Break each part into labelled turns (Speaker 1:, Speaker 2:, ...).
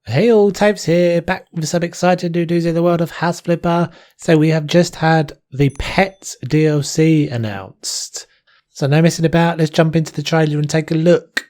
Speaker 1: Hey all, Types here, back with some exciting new news in the world of House Flipper. So we have just had the Pets DLC announced. So no messing about, let's jump into the trailer and take a look.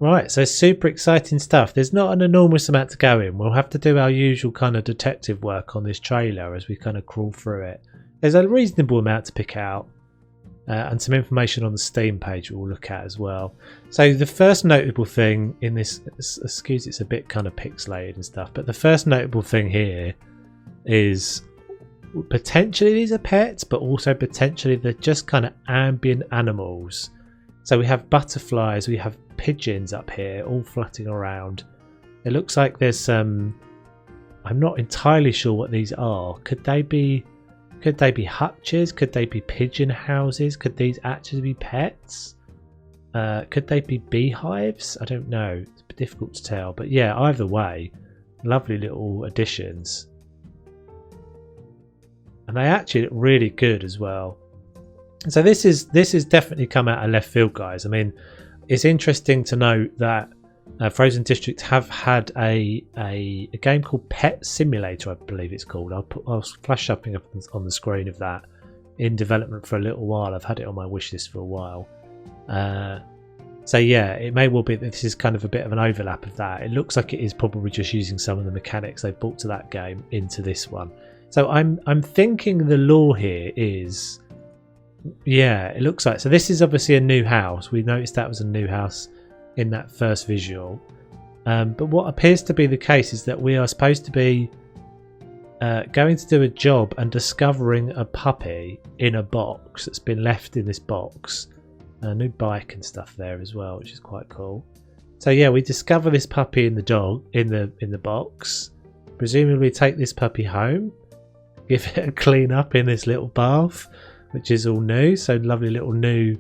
Speaker 1: Right, so super exciting stuff. There's not an enormous amount to go in. We'll have to do our usual kind of detective work on this trailer as we kind of crawl through it. There's a reasonable amount to pick out and some information on the Steam page we'll look at as well. So the first notable thing in this, excuse it's a bit kind of pixelated and stuff, but the first notable thing here is potentially these are pets, but also potentially they're just kind of ambient animals. So we have butterflies, we have pigeons up here all flutting around. It looks like there's I'm not entirely sure what these are. Could they be hutches? Could they be pigeon houses? Could these actually be pets? Could they be beehives? I don't know. It's difficult to tell, but yeah, either way, lovely little additions. And they actually look really good as well. So this is definitely come out of left field, guys. I mean, it's interesting to note that Frozen District have had a game called Pet Simulator, I believe it's called. I'll flash something up on the screen of that, in development for a little while. I've had it on my wish list for a while. So yeah, it may well be that this is kind of a bit of an overlap of that. It looks like it is probably just using some of the mechanics they've brought to that game into this one. So I'm thinking the lore here is, yeah, it looks like, so this is obviously a new house. We noticed that was a new house in that first visual, but what appears to be the case is that we are supposed to be going to do a job and discovering a puppy in a box that's been left in this box. A new bike and stuff there as well, which is quite cool. So yeah, we discover this puppy in the box. Presumably take this puppy home, give it a clean up in this little bath, which is all new. So lovely little new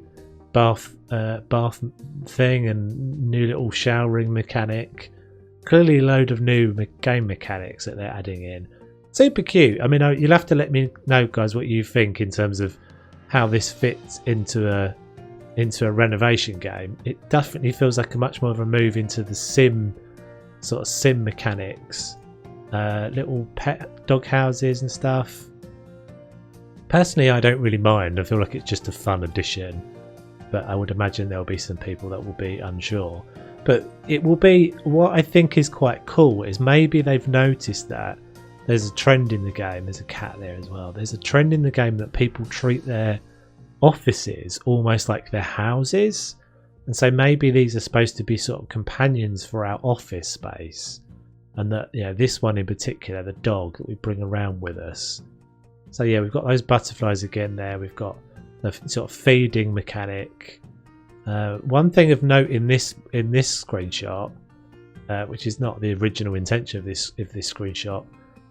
Speaker 1: bath thing and new little showering mechanic. Clearly a load of new game mechanics that they're adding in. Super cute. I mean, you'll have to let me know, guys, what you think in terms of how this fits into a renovation game. It definitely feels like a much more of a move into the sim mechanics. Little pet dog houses and stuff. Personally, I don't really mind. I feel like it's just a fun addition, but I would imagine there'll be some people that will be unsure. But it will be, what I think is quite cool is maybe they've noticed that there's a trend in the game. There's a cat there as well. There's a trend in the game that people treat their offices almost like their houses, and so maybe these are supposed to be sort of companions for our office space, and that, you know, this one in particular, the dog that we bring around with us. So yeah, we've got those butterflies again there. We've got the sort of feeding mechanic. One thing of note in this screenshot, which is not the original intention of this screenshot,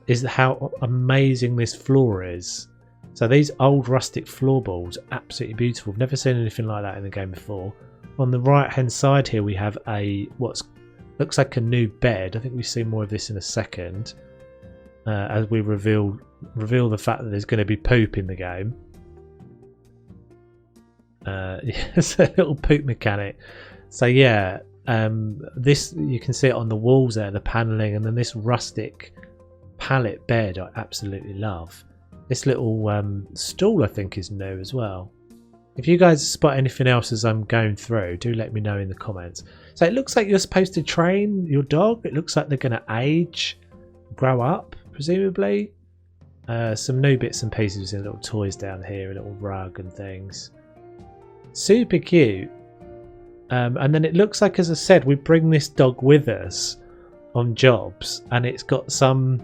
Speaker 1: is how amazing this floor is. So these old rustic floorboards, absolutely beautiful. I've never seen anything like that in the game before. On the right hand side here we have looks like a new bed. I think we've seen more of this in a second, as we reveal the fact that there's going to be poop in the game. It's a little poop mechanic. So yeah, this, you can see it on the walls there, the paneling, and then this rustic pallet bed I absolutely love. This little stool I think is new as well. If you guys spot anything else as I'm going through, do let me know in the comments. So it looks like you're supposed to train your dog. It looks like they're going to age, grow up, presumably. Some new bits and pieces and little toys down here, a little rug and things. Super cute. And then it looks like, as I said, we bring this dog with us on jobs, and it's got some,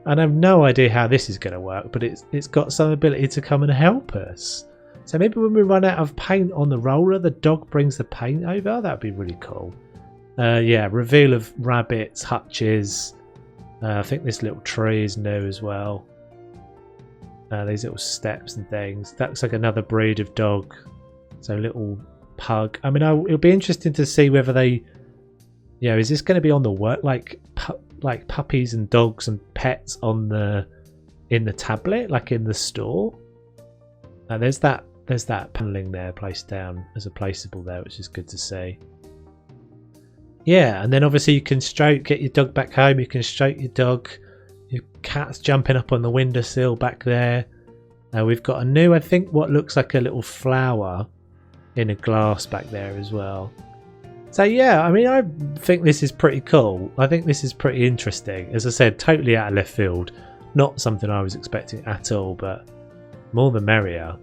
Speaker 1: and I have no idea how this is going to work, but it's got some ability to come and help us. So maybe when we run out of paint on the roller, the dog brings the paint over. That'd be really cool. Yeah, reveal of rabbits, hutches. I think this little tree is new as well. These little steps and things. That looks like another breed of dog. So little pug. I mean, it'll be interesting to see whether they, you know, is this going to be on the work, like puppies and dogs and pets on in the tablet, like in the store. There's that paneling there placed down as a placeable there, which is good to see. Yeah, and then obviously you can get your dog back home. You can stroke your dog. Your cat's jumping up on the windowsill back there. We've got a new, I think, what looks like a little flower in a glass back there as well. So yeah, I mean, I think this is pretty cool. I think this is pretty interesting. As I said, totally out of left field. Not something I was expecting at all, but more the merrier.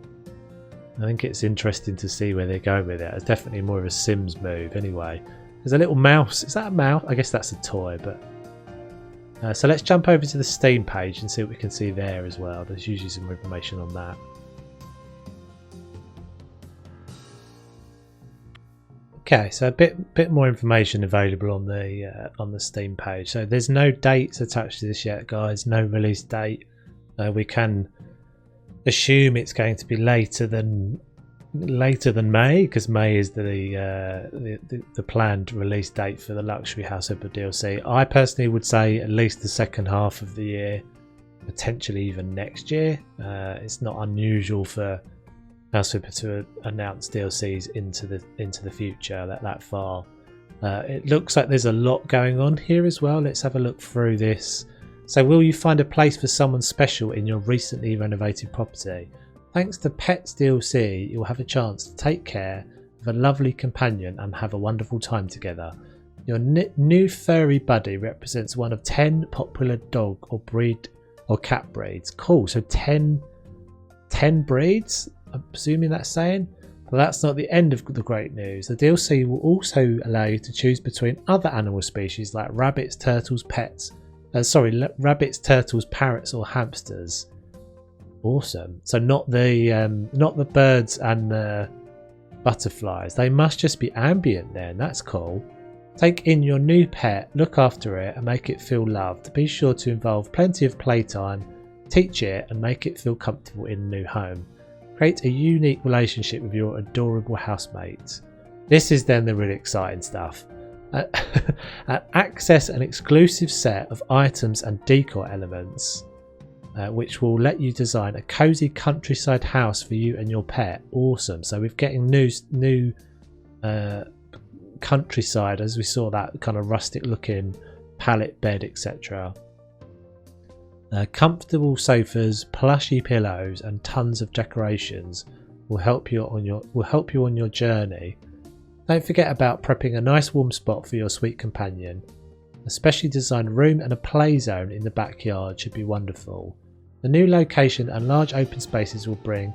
Speaker 1: I think it's interesting to see where they're going with it. It's definitely more of a Sims move anyway. There's a little mouse. Is that a mouse? I guess that's a toy, but... so let's jump over to the Steam page and see what we can see there as well. There's usually some information on that. Okay, so a bit more information available on the Steam page. So there's no dates attached to this yet, guys. No release date. We can assume it's going to be later than May, because May is the planned release date for the Luxury Housemate DLC. I personally would say at least the second half of the year, potentially even next year. It's not unusual for Housemate to announce DLCs into the future that far. It looks like there's a lot going on here as well. Let's have a look through this. So will you find a place for someone special in your recently renovated property? Thanks to Pets DLC, you'll have a chance to take care of a lovely companion and have a wonderful time together. Your new furry buddy represents one of 10 popular dog or cat breeds. Cool, so 10 breeds? I'm assuming that's saying? But that's not the end of the great news. The DLC will also allow you to choose between other animal species like rabbits, turtles, parrots or hamsters. Awesome. So not the birds and the butterflies. They must just be ambient then. That's cool. Take in your new pet, look after it and make it feel loved. Be sure to involve plenty of playtime, teach it and make it feel comfortable in a new home. Create a unique relationship with your adorable housemate. This is then the really exciting stuff. Access an exclusive set of items and decor elements which will let you design a cozy countryside house for you and your pet. Awesome. So we're getting new countryside, as we saw that kind of rustic looking pallet bed, etc. Comfortable sofas, plushy pillows and tons of decorations will help you on your journey. Don't forget about prepping a nice warm spot for your sweet companion. A specially designed room and a play zone in the backyard should be wonderful. The new location and large open spaces will bring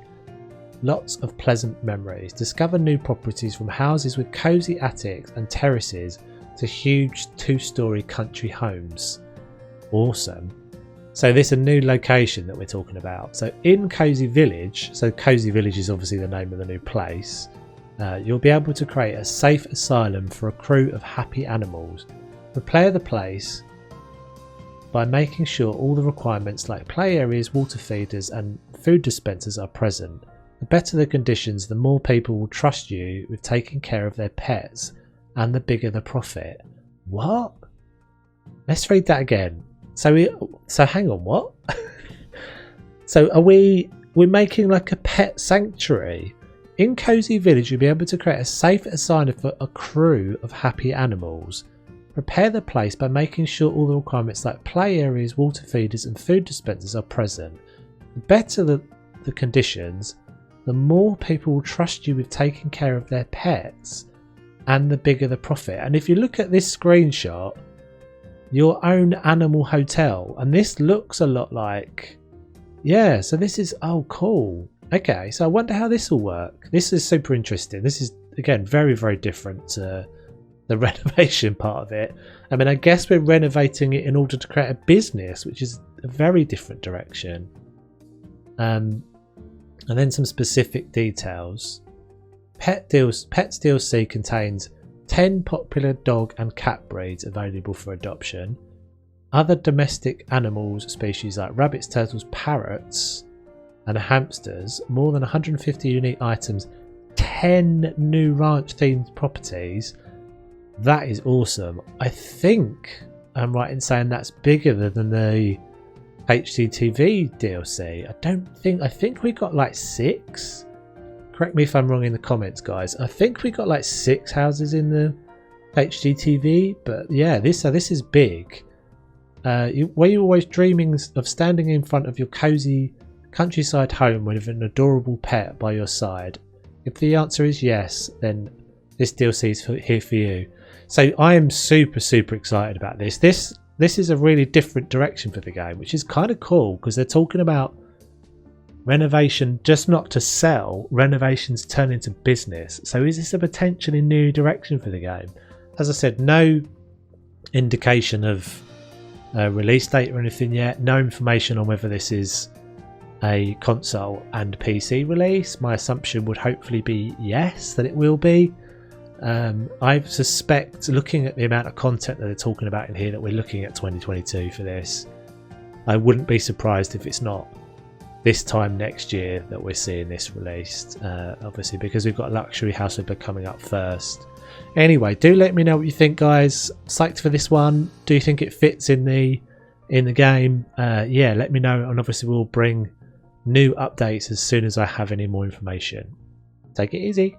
Speaker 1: lots of pleasant memories. Discover new properties from houses with cozy attics and terraces to huge 2-story country homes. Awesome. So this is a new location that we're talking about. So in Cozy Village, so Cozy Village is obviously the name of the new place, you'll be able to create a safe asylum for a crew of happy animals. Prepare the place by making sure all the requirements like play areas, water feeders and food dispensers are present. The better the conditions, the more people will trust you with taking care of their pets, and the bigger the profit. What? Let's read that again. So hang on, what? So we're making like a pet sanctuary. In Cozy Village, you'll be able to create a safe asylum for a crew of happy animals. Prepare the place by making sure all the requirements like play areas, water feeders and food dispensers are present. The better the conditions, the more people will trust you with taking care of their pets, and the bigger the profit. And if you look at this screenshot, your own animal hotel, and this looks a lot like, yeah, so this is, oh cool, okay, so I wonder how this will work. This is super interesting. This is, again, very, very different to the renovation part of it. I mean, I guess we're renovating it in order to create a business, which is a very different direction. And then some specific details. Pets DLC contains 10 popular dog and cat breeds available for adoption. Other domestic animals species like rabbits, turtles, parrots and hamsters. More than 150 unique items. 10 new ranch themed properties. That is awesome. I think I'm right in saying that's bigger than the HGTV DLC. I think we got like 6. Correct me if I'm wrong in the comments, guys. I think we got like 6 houses in the HGTV, but yeah, this is big. Were you always dreaming of standing in front of your cozy countryside home with an adorable pet by your side? If the answer is yes, then this DLC is here for you. So I am super, super excited about this. This is a really different direction for the game, which is kind of cool because they're talking about renovation just not to sell, renovations turn into business. So is this a potentially new direction for the game? As I said, no indication of release date or anything yet. No information on whether this is a console and PC release. My assumption would hopefully be yes, that it will be. I suspect, looking at the amount of content that they're talking about in here, that we're looking at 2022 for this. I wouldn't be surprised if it's not this time next year that we're seeing this released, obviously because we've got Luxury House of Blood coming up first. Anyway, do let me know what you think, guys. Psyched for this one. Do you think it fits in the game? Yeah, let me know, and obviously we'll bring new updates as soon as I have any more information. Take it easy.